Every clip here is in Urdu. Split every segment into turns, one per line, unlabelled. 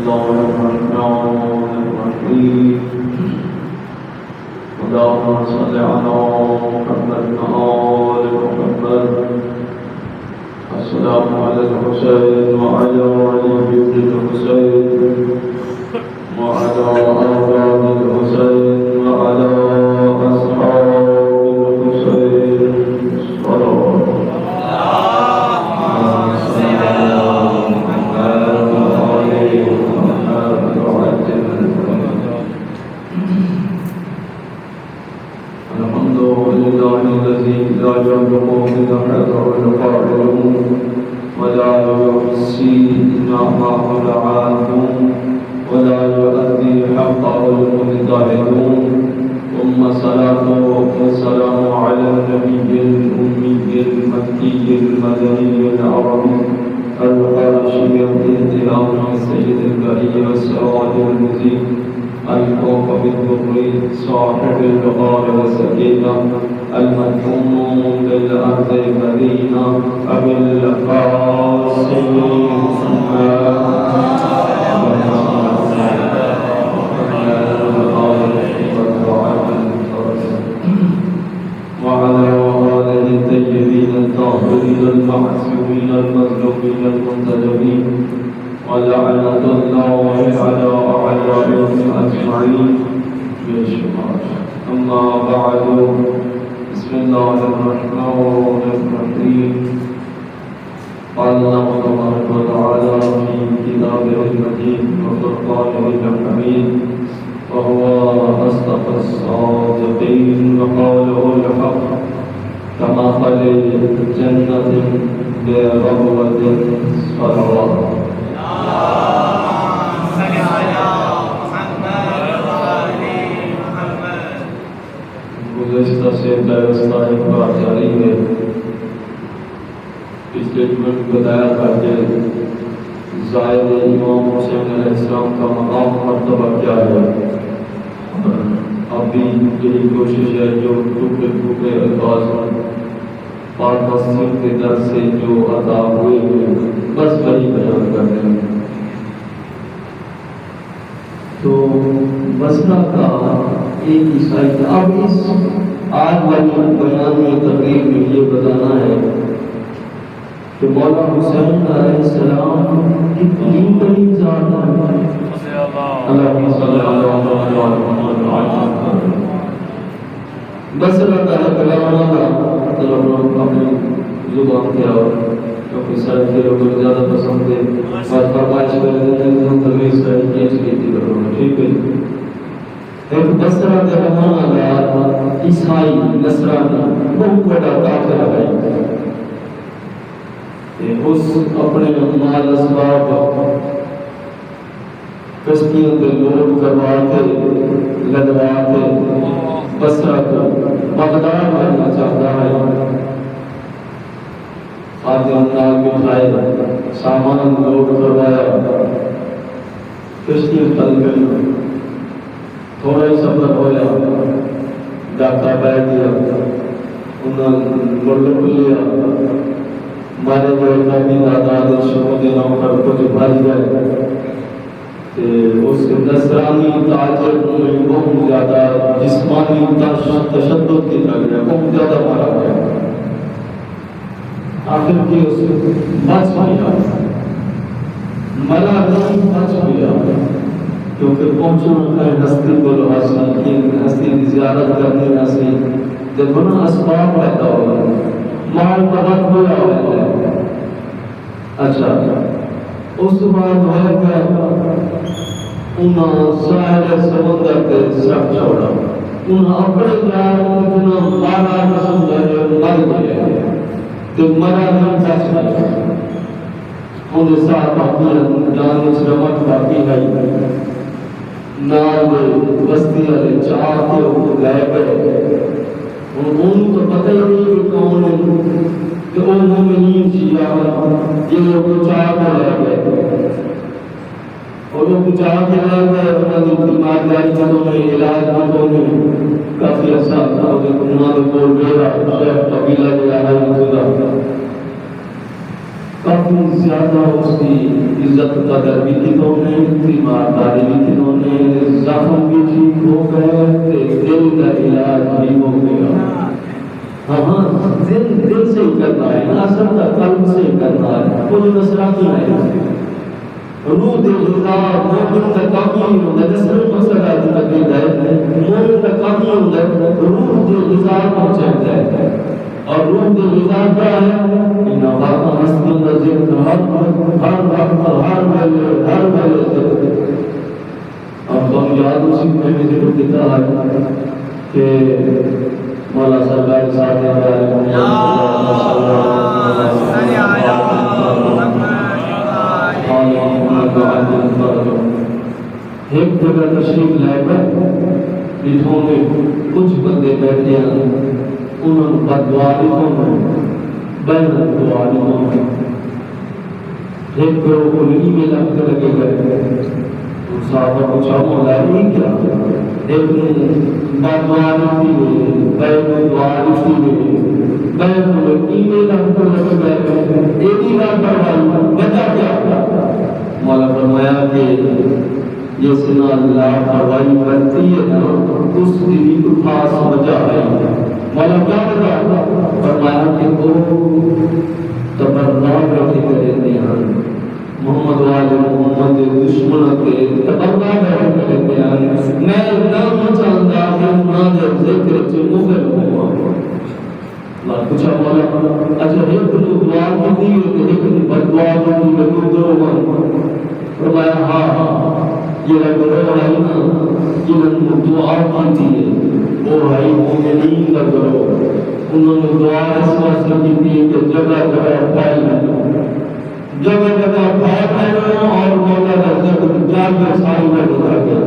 الله الرحمن الرحيم اللهم صل على محمد وآل محمد. السلام على الحسين وعلى علي بن الحسين وعلى أولاد الحسين وعلى أصحاب الحسين صلوات الحمد لله الذي لا يملك من أحد القائلون ولا يحصي نعمه العالمون ولا يؤدي حقه المجتهدون. ثم الصلاة والسلام على النبي الأمي المكي المدني العربي القرشي الإمام سيد البرية والسراج المزيد الكوكب الدري صاحب البقار والسكينة المدفون بالأرض المدينة أبي القاسم وعلى آله الطيبين الطاهرين المعصومين المظلومين المنتجبين ولعنة الله على أعدائهم أجمعين بالشمال. أما بعد، بسم الله الرحمن الرحيم. قال الله تبارك وتعالى في كتابه المجيد وفرقانه الحميد وهو أصدق الصادقين وقوله الحق كما قال جنة بربوة صلوات. گزشتہ سے درستہ ایک بات جاری ہے. پچھلے جمعے میں بتایا تھا کہ زائد امام حسین علیہ السلام کا مقام مرتبہ کیا ہے. اب بھی یہی کوشش ہے جو ٹکڑے ٹکڑے الفاظ پاک مسلم کے در سے جو عطا ہوئے ہیں بس وہی بیان کرتے ہیں. تو مسئلہ کا ایک عیسائی تھا. اب اس آج والی بیان میں تقریر میں یہ بتانا ہے کہ مولا حسین علیہ السلام کتنی بڑی ذات ہے. اللہم صلی اللہ علیہ وسلم. مسئلہ کا کلامہ کا اپنی زبان کے اور کیونکہ سر کے لوگ زیادہ پسند ہے بات فرمائش کر رہے ہیں ہم تمیز کریں کہ اس کی کروں گا. ٹھیک ہے. ایک مسئلہ کا کلامہ کا عیسائی نصرانی بہت بڑا کافر ہے. اس اپنے مال اسباب کشتیوں کے لوڈ کروا کے لگوا کے بصرہ کو بغداد کرنا چاہتا ہے. خادم نال بٹھائے سامان لوڈ کروایا کشتی چل گئی. تھوڑا ہی سفر ہوا ڈاکہ بیٹھ گیا انہوں نے لوٹ لیا. مارے جو نبی داداد شروع دنوں پر کچھ بھائی گئے اس نصرانی تاجر میں بہت زیادہ جسمانی تشدد کی لگ رہا ہے. بہت زیادہ مارا گیا. آخر کی اس بچ گیا مرا نہیں بچ گیا کیونکہ پہنچنا ہے ہستی کو حاصل کی ہستی کی زیارت کرنے سے دیکھو نا اسباب رہتا ہوگا مال بہت بڑا ہوتا ہے. اچھا اس بعد ہے کہ انہوں ساحل سمندر کے سب چھوڑا انہوں اپنے جان اتنا بارہ قسم ہے مر گئے تو مرا نہیں بچ گیا. انہیں ساتھ باقی جان اس رمت باقی ہے نام بستی والے چاہ کے لے گئے. ان کو پتہ ہی نہیں کہ کون ہے کہ وہ مومنین شیعہ یہ لوگ چاہ کے لے گئے اور لوگ چاہ کے لے گئے. انہوں نے بیمارداری چلوں میں علاج بندوں میں کافی عرصہ تھا. انہوں نے بول ڈیرا شیخ قبیلہ جو ہے خدا کافی زیادہ اس کی عزت قدر بھی کنوں نے، تیمارداری بھی کنوں نے، زخم بھی ٹھیک ہو گئے، دل کا علاج بھی ہو گیا۔ ہاں دل سے ہی کرنا ہے، اصل کا قلب سے ہی کرنا ہے، کوئی مسئلہ نہیں ہے۔ روح دل غذا مومن کا کام ہی ہوتا ہے، صرف مسئلہ تقلید ہے، مومن کا کام ہی ہوتا ہے روح دل غذا پہنچاتا ہے۔ اور روح دل غذا کیا ہے؟ ان واقع ہستی کا ذکر ہر وقت ہر ویلے اب ہم یاد اسی میں ذکر دیتا ہے کہ مولا سرکار صاحب ایک جگہ تشریف لائے گئے، جتوں میں کچھ بندے بیٹھے ہیں، انہوں نے بدعا لکھوں میں بین دعا لکھوں میں ایک گروہ کو ای میل آپ کے لگے گئے، صحابہ پوچھا مولا یہ کیا؟ ایک نے بدعا لکھی ہوئی، بین دعا لکھی ہوئی، بین ای میل آپ کو لگے گئے، ایک ہی بات پڑھائی وجہ کیا؟ مولا فرمایا کہ یہ سنا لاپرواہی کرتی ہے نا، اس کی بھی خاص وجہ ہے۔ مولا کیا بتا؟ فرمایا کہ وہ تبرک رکھے کرتے ہیں، محمد والے محمد دشمن کے تبرک رکھے کرتے ہیں، میں نام چاہتا کہ نہ ذکر مغل ہوا۔ پوچھا مولا اچھا ایک دعا کی تھی، ایک بدعا کی تھی، فرمایا ہاں یہ گروہ ہے نا، جنہوں نے دعا کی تھی وہ ہے مومنین کا گروہ، انہوں نے دعا اس واسطے کی تھی کہ جگہ جگہ پھیل جگہ جگہ پھیل اور مولا کا ذکر جاگ سال میں ہوتا گیا۔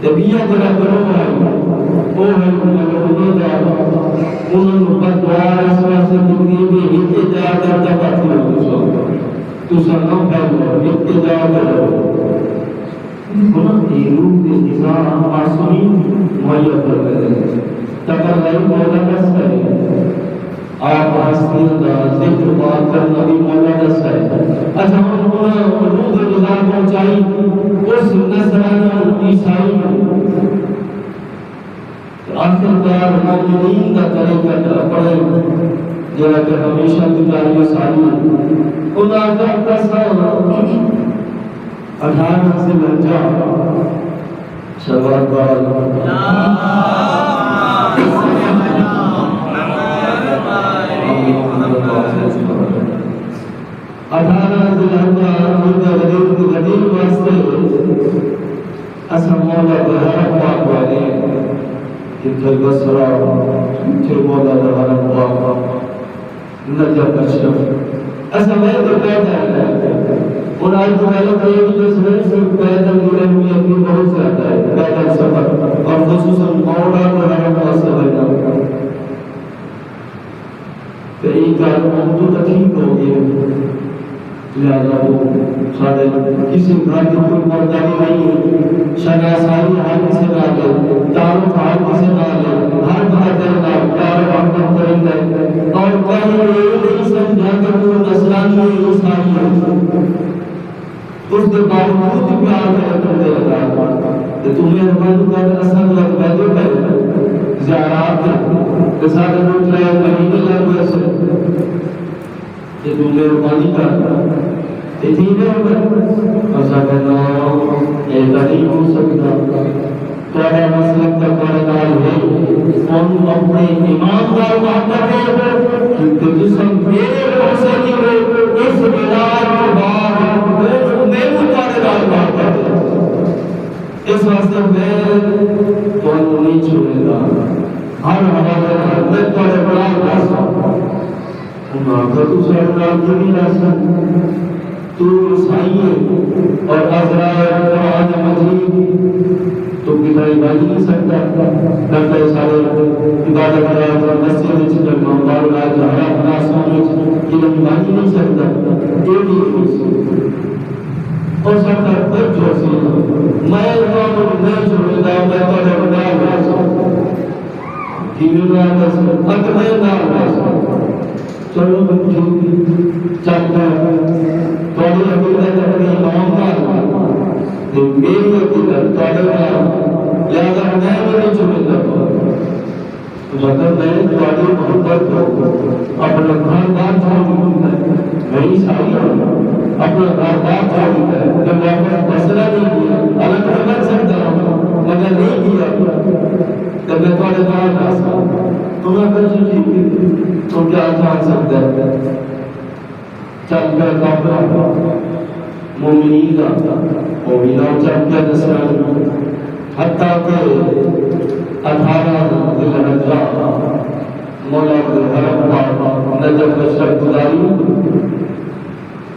طبیعت جگہ گروہ ہے وہ ہے انہوں نے بدعا اس واسطے کی تھی کہ اتجا کر جگہ تھی تو سنم پہلو اتجا کرو بنا روح کے نظام معصومین مہیا کر رہے تکرائی مولا دس ہے، آپ حسنین کا ذکر بات کرنا بھی مولا دس ہے۔ اچھا ہم روح کے نظام پہنچائی اس نصرانی عیسائی آخرکار مومنین کا طریقہ پڑھے جہاں کہ ہمیشہ گزاری ساری انہاں کا تصور 18 سے لنجا شروعات بار غدیر واسطے اسم مولا دہرم پاک والے جتھے بسرا جتھے مولا دہرم پاک نجب اشرف ایسا میں تو کہتا ہے اور آج تو میں لوگ یہ بھی جو صرف پیدل جڑے ہوئے اپنی بہت زیادہ ہے پیدل سفر اور خصوصاً مولا دہرم واسطے بنا کہ ایک آدم تو ٹھیک ہو گئے لہذا وہ سارے کسی گھر کی کوئی مرداری نہیں ہے، شناسائی ہر کسی نہ لے، تعارف ہر کسی نہ لے، ہر بات ہے تعارف ہم کریں گے اور کہیں یہ نہیں سمجھا کہ وہ نصرانی ہے عیسائی ہے، اس کے باوجود پیار کرتے رہا کہ تمہیں رحمت کا اثر لگ بیٹھے پہ زیارات کے ساتھ روٹ رہے مہینے لگ ویسے کہ تم مہربانی کر اتنے ایسا کہنا ایسا نہیں ہو سکتا تیرا مسلک کا کارنال ہے ہم اپنے ایمان کا محبت ہے کہ جسم میرے پاسے کی ہو اس بلاد کے بعد میں کارنال محبت ہے اس واسطے میں تو نہیں چھوڑے گا ہر حوالے میں تیرے بڑا پاسا کا تو سرکار کی بھی رسم تو عیسائی ہے اور عزرائیل قرآن مجید تو کتائی بانی نہیں سکتا لگتا سارے عبادت کرات اور مسجد چھتے مہمبار اللہ جہاں ناسوں میں یہ بانی نہیں سکتا ایک ہی خوش اور سرکار پر جو سی میں نہیں چھوڑے گا میں تیرے بنا رہا سوں کیونکہ میں اکمل نہ رہا سوں چلو بچوں چلتا تھوڑی عقیدت اپنی امام کا میری عقیدت تھوڑے کا یا اگر میں نہیں چنتا مگر میں تھوڑی محبت کو اپنا گھر بار چھوڑ میں عیسائی اپنا گھر بار چھوڑ میں واپس مسئلہ نہیں کیا الگ کر سکتا ہوں مگر نہیں کیا کہ میں تھوڑے بار ناسا تمہیں کچھ تو کیا جان سکتا ہے چل کر کافر مومنین کا مومنوں چل کر نسرانی حتیٰ کہ 18 ذی الحجہ مولا کے حرم پاک نجف اشرف گزاری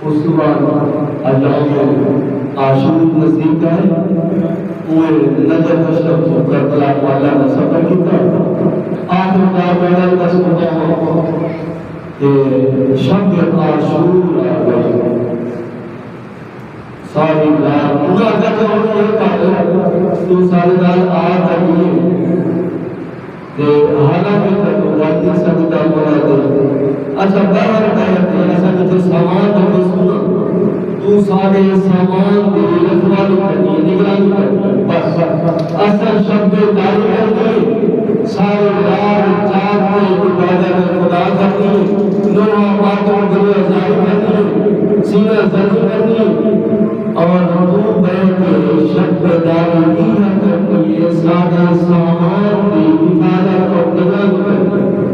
اس کے بعد ایام عاشور نزدیک ہے وہ نجف اشرف کو کربلا والا نے سفر کیا آخر کا میرا تصور کہ شب عاشور آ گئی ساری رات پورا جب یہ کہا تو سارے رات آ گئی کہ حالانکہ تک واقعی سجدہ مولا دے اچھا باہر کہتے ہیں ایسا کہ سامان جو سنا تو سارے سامان کی رکھوالی کرنی نگرانی کرنی بس اصل شب داری کرنی سارے رات چار میں عبادت خدا کرنی نوہ باتوں گلے جاری کرنی سینہ زنی کرنی اور تو بیٹھ کے شب داری کی کرنی یہ سارے سامان کی حفاظت اور نگرانی کرنی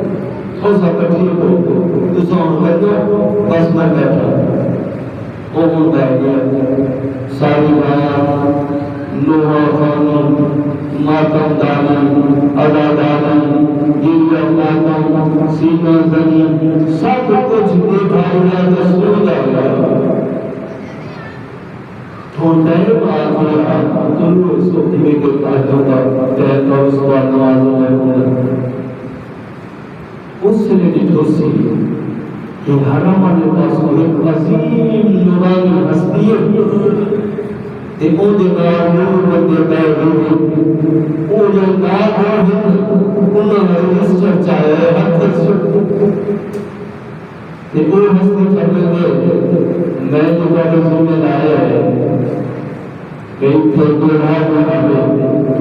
تو سب ٹھیک ہو تو سوچ بیٹھو بس میں بیٹھا وہ بیٹھ گیا ساری رات نوح خانی ماتم دانی عزادانی گریہ ماتم سینہ زنی سب کچھ دیکھا گیا تو سو جایا تو ٹائم آ گیا تم اس کو دھیمے کے پاس ہوگا کہتا اس کو نوازوں میں ہوگا اس سے ٹھوسی کہ حرم کے پاس ایک عظیم نورانی ہستی ہے کہ وہ دیکھا نور بندے بیٹھے وہ جو نام ہے انہوں نے اس چرچا ہے ہر سے کہ وہ ہستی فرمے گے میں جو بڑے ذمہ لایا ہے کہ ایک دو رات میں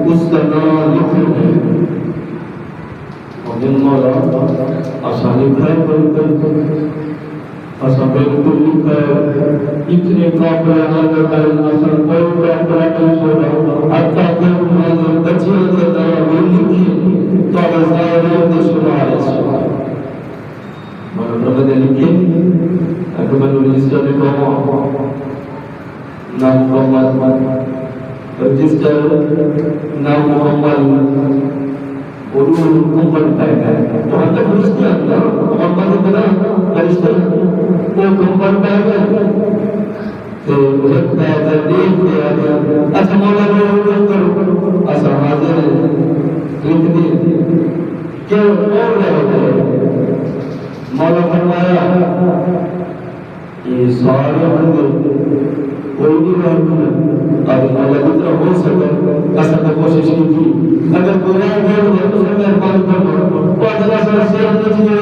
اس کا نام لکھیں ہے اور جن مولا آسانی ہے ایسا بالکل لکھا ہے اتنے کافر نظر کریں اصل کوئی کافر نہیں چھوڑا حتیٰ کہ انہوں بچے کے نام لکھی تو اگر ظاہر ہے شمار ہے مرحبا لکھے اگر میں نے اس کا لکھا نام محمد رجسٹر نام محمد اور وہ بنتا ہے وہاں تک رشتے آتا ہے محمد اتنا رشتے وہ بنتا ہے تو ایک بہتر دیکھ دیا اچھا مولا نے حکم کرو ایسا حاضر ہے اتنی کیوں اور رہتے ہیں مولا فرمایا یہ سارے بندے کوئی نہیں رہتا اب اللہ کی طرح ہو سکتا اصل میں کوشش کی تھی اگر قرآن ہے تو مہربانی کرو وہ اللہ سے شیئر کیجیے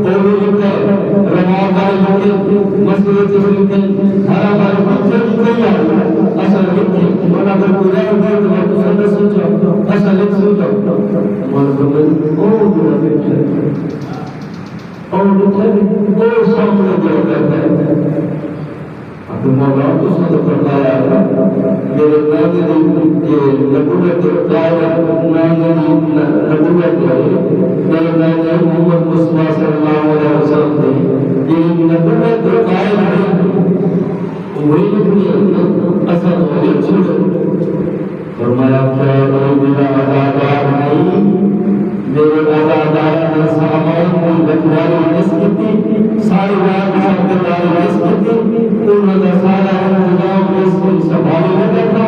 وہ بھی لکھا ہے رواں کا لکھے مسجد سے لکھے ہر ہمارے بچے نہیں آئے اصل لکھے اور اگر قرآن ہے تو اللہ سے سوچو اصل لکھ سوچو ہمارے بندے اور وہ سامنے جو کرتا ہے تو مولا اس نے فرمایا میرے نبی کے نبوت دعوت نبوت ہے میرے نبی محمد مصطفیٰ صلی اللہ علیہ وسلم نے یہ نبوت قائم ہے وہی نبوت اصل وہی چھوڑ فرمایا کیا میرا عزادار نہیں میرے عزادار نے سامان کی رکھوالی اس کی تھی ساری رات سبداری اس کی تھی انہوں نے سارا انتظام اس کی سنبھالی میں دیکھا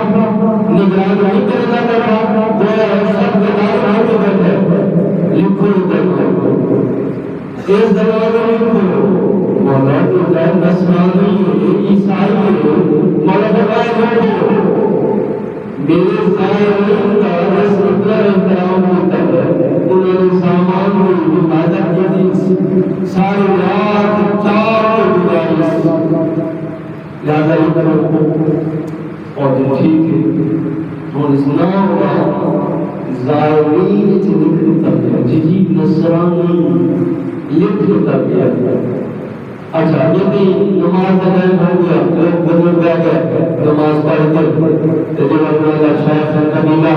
نگران نہیں کرنا دیکھا گویا سبداری ہوتی بیٹھے لکھو دیکھو اس دروازے لکھو مولا تو جائے نصرانی ہے عیسائی ہے مولا بغیر لکھو میرے سائرین کا رسول احترام ہوتا ہے انہوں نے سامان کی حفاظت کی تھی سارے بیان کرو اور ٹھیک ہے ہوں سنا ہوا زائرین سے لکھ کر جی نصرانی لکھ کر دیا اچھا یہ بھی نماز کا ٹائم ہو گیا لوگ بزرگ آ گئے نماز پڑھ کر جو اپنا شیخ قبیلہ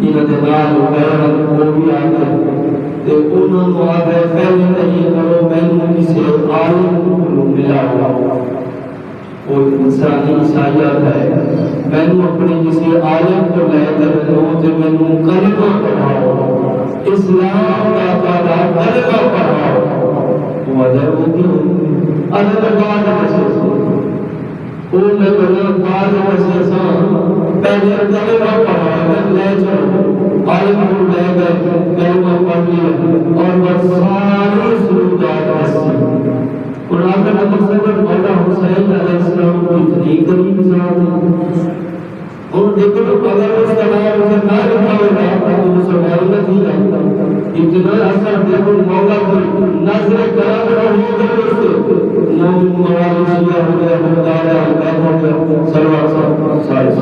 انہوں نے نال وغیرہ وہ بھی آ گئے انہوں نے آ گئے پہلے نہیں کرو میں کسی عالم کو ملا ہوا وہ انسانی عیسائیت ہے میں نے اپنے کسی عالم کو لے کر دو جو میں نے کلمہ پڑھاؤ اسلام کا تعالیٰ کلمہ پڑھاؤ وجہ ہوتی ہے اگر بعد مسئلہ وہ میں بنا بعد مسئلہ پہلے کلمہ پڑھاؤ لے چلو عالم کو لے کر کلمہ پڑھ لیا اور بس ساری سلوکات ایسی قرآن کا مقصد مولا حسین علیہ السلام کو اتنی قریب ذات ہے اور دیکھو اگر اس کا نام اسے نہ لکھا ہوگا تو مسلمان نہ تھی جاتا اتنا اثر دیکھو مولا کو نظر کرم رہو گے اس سے مولا شیعہ ہو گیا مدارہ ہو گیا سلوات سارے